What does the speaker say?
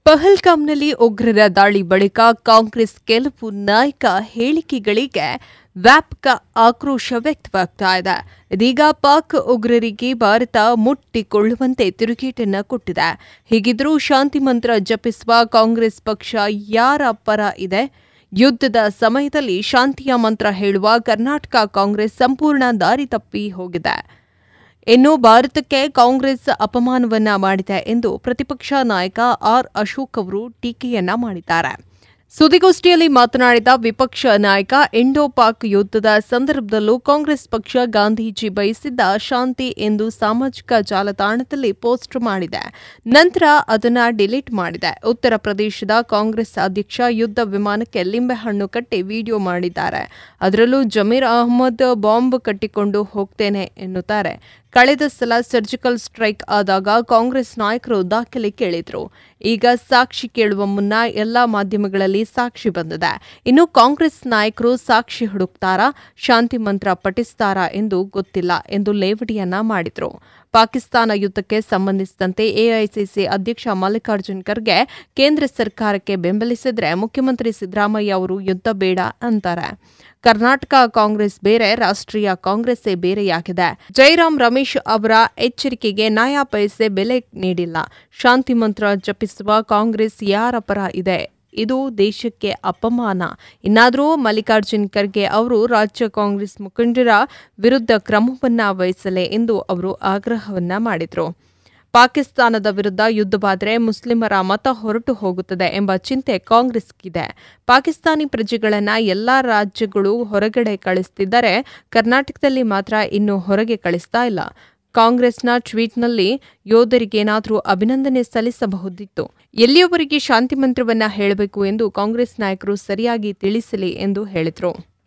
ಪಹಲ್ಗಾಮ್ನಲ್ಲಿ ಉಗ್ರರ ದಾಳಿ ಬಳಿಕ ಕಾಂಗ್ರೆಸ್ ಕೆಲವು ನಾಯಕ ಹೇಳಿಕೆಗಳಿಗೆ ವ್ಯಾಪಕ ಆಕ್ರೋಶ ವ್ಯಕ್ತವಾಗ್ತಾ ಇದೆ. ಇದೀಗ ಪಾಕ್ ಉಗ್ರರಿಗೆ ಭಾರತ ಮುಟ್ಟಿಕೊಳ್ಳುವಂತೆ ತಿರುಗೇಟನ್ನ ಕೊಟ್ಟಿದೆ. ಹೀಗಿದ್ರೂ ಶಾಂತಿ ಮಂತ್ರ ಜಪಿಸುವ ಕಾಂಗ್ರೆಸ್ ಪಕ್ಷ ಯಾರ ಪರ ಇದೆ? ಯುದ್ಧದ ಸಮಯದಲ್ಲಿ ಶಾಂತಿಯ ಮಂತ್ರ ಹೇಳುವ ಕರ್ನಾಟಕ ಕಾಂಗ್ರೆಸ್ ಸಂಪೂರ್ಣ ದಾರಿ ತಪ್ಪಿ ಹೋಗಿದೆ. ಇನ್ನು ಭಾರತಕ್ಕೆ ಕಾಂಗ್ರೆಸ್ ಅಪಮಾನವನ್ನ ಮಾಡಿದೆ ಎಂದು ಪ್ರತಿಪಕ್ಷ ನಾಯಕ ಆರ್ ಅಶೋಕ್ ಅವರು ಟೀಕೆಯನ್ನ ಮಾಡಿದ್ದಾರೆ. ಸುದ್ದಿಗೋಷ್ಠಿಯಲ್ಲಿ ಮಾತನಾಡಿದ ವಿಪಕ್ಷ ನಾಯಕ ಇಂಡೋ ಪಾಕ್ ಯುದ್ಧದ ಸಂದರ್ಭದಲ್ಲೂ ಕಾಂಗ್ರೆಸ್ ಪಕ್ಷ ಗಾಂಧೀಜಿ ಬಯಸಿದ್ದ ಶಾಂತಿ ಎಂದು ಸಾಮಾಜಿಕ ಜಾಲತಾಣದಲ್ಲಿ ಪೋಸ್ಟ್ ಮಾಡಿದೆ. ನಂತರ ಅದನ್ನು ಡಿಲೀಟ್ ಮಾಡಿದೆ. ಉತ್ತರ ಪ್ರದೇಶದ ಕಾಂಗ್ರೆಸ್ ಅಧ್ಯಕ್ಷ ಯುದ್ಧ ವಿಮಾನಕ್ಕೆ ಲಿಂಬೆಹಣ್ಣು ಕಟ್ಟಿ ವಿಡಿಯೋ ಮಾಡಿದ್ದಾರೆ. ಅದರಲ್ಲೂ ಜಮೀರ್ ಅಹ್ಮದ್ ಬಾಂಬ್ ಕಟ್ಟಿಕೊಂಡು ಹೋಗ್ತೇನೆ ಎನ್ನುತ್ತಾರೆ. ಕಳೆದ ಸಲ ಸರ್ಜಿಕಲ್ ಸ್ಟ್ರೈಕ್ ಆದಾಗ ಕಾಂಗ್ರೆಸ್ ನಾಯಕರು ದಾಖಲೆ ಕೇಳಿದ್ರು. ಈಗ ಸಾಕ್ಷಿ ಕೇಳುವ ಮುನ್ನ ಎಲ್ಲಾ ಮಾಧ್ಯಮಗಳಲ್ಲಿ ಸಾಕ್ಷಿ ಬಂದಿದೆ. ಇನ್ನು ಕಾಂಗ್ರೆಸ್ ನಾಯಕರು ಸಾಕ್ಷಿ ಹುಡುಕ್ತಾರಾ, ಶಾಂತಿ ಮಂತ್ರ ಪಠಿಸ್ತಾರಾ ಎಂದು ಗೊತ್ತಿಲ್ಲ ಎಂದು ಲೇವಡಿಯನ್ನ ಮಾಡಿದ್ರು. ಪಾಕಿಸ್ತಾನ ಯುದ್ಧಕ್ಕೆ ಸಂಬಂಧಿಸಿದಂತೆ ಎಐಸಿಸಿ ಅಧ್ಯಕ್ಷ ಮಲ್ಲಿಕಾರ್ಜುನ್ ಖರ್ಗೆ ಕೇಂದ್ರ ಸರ್ಕಾರಕ್ಕೆ ಬೆಂಬಲಿಸಿದ್ರೆ ಮುಖ್ಯಮಂತ್ರಿ ಸಿದ್ದರಾಮಯ್ಯ ಅವರು ಯುದ್ಧ ಬೇಡ ಅಂತಾರೆ. ಕರ್ನಾಟಕ ಕಾಂಗ್ರೆಸ್ ಬೇರೆ, ರಾಷ್ಟ್ರೀಯ ಕಾಂಗ್ರೆಸ್ಸೇ ಬೇರೆಯಾಗಿದೆ. ಜೈರಾಮ್ ರಮೇಶ್ ಅವರ ಎಚ್ಚರಿಕೆಗೆ ನಯಾ ಪೈಸೆ ಬೆಲೆ ನೀಡಿಲ್ಲ. ಶಾಂತಿ ಮಂತ್ರ ಜಪಿಸುವ ಕಾಂಗ್ರೆಸ್ ಯಾರ ಪರ ಇದೆ? ಇದು ದೇಶಕ್ಕೆ ಅಪಮಾನ. ಇನ್ನಾದರೂ ಮಲ್ಲಿಕಾರ್ಜುನ್ ಖರ್ಗೆ ಅವರು ರಾಜ್ಯ ಕಾಂಗ್ರೆಸ್ ಮುಖಂಡರ ವಿರುದ್ಧ ಕ್ರಮವನ್ನ ವಹಿಸಲಿ ಎಂದು ಅವರು ಆಗ್ರಹವನ್ನ ಮಾಡಿದರು. ಪಾಕಿಸ್ತಾನದ ವಿರುದ್ಧ ಯುದ್ಧವಾದರೆ ಮುಸ್ಲಿಮರ ಮತ ಹೊರಟು ಹೋಗುತ್ತದೆ ಎಂಬ ಚಿಂತೆ ಕಾಂಗ್ರೆಸ್ಗಿದೆ. ಪಾಕಿಸ್ತಾನಿ ಪ್ರಜೆಗಳನ್ನು ಎಲ್ಲಾ ರಾಜ್ಯಗಳು ಹೊರಗಡೆ ಕಳಿಸ್ತಿದ್ದರೆ ಕರ್ನಾಟಕದಲ್ಲಿ ಮಾತ್ರ ಇನ್ನೂ ಹೊರಗೆ ಕಳಿಸ್ತಾ ಇಲ್ಲ. ಕಾಂಗ್ರೆಸ್ನ ಟ್ವೀಟ್ನಲ್ಲಿ ಯೋಧರಿಗೇನಾದರೂ ಅಭಿನಂದನೆ ಸಲ್ಲಿಸಬಹುದಿತ್ತು. ಎಲ್ಲಿಯವರೆಗೆ ಶಾಂತಿ ಮಂತ್ರವನ್ನ ಹೇಳಬೇಕು ಎಂದು ಕಾಂಗ್ರೆಸ್ ನಾಯಕರು ಸರಿಯಾಗಿ ತಿಳಿಸಲಿ ಎಂದು ಹೇಳಿದರು.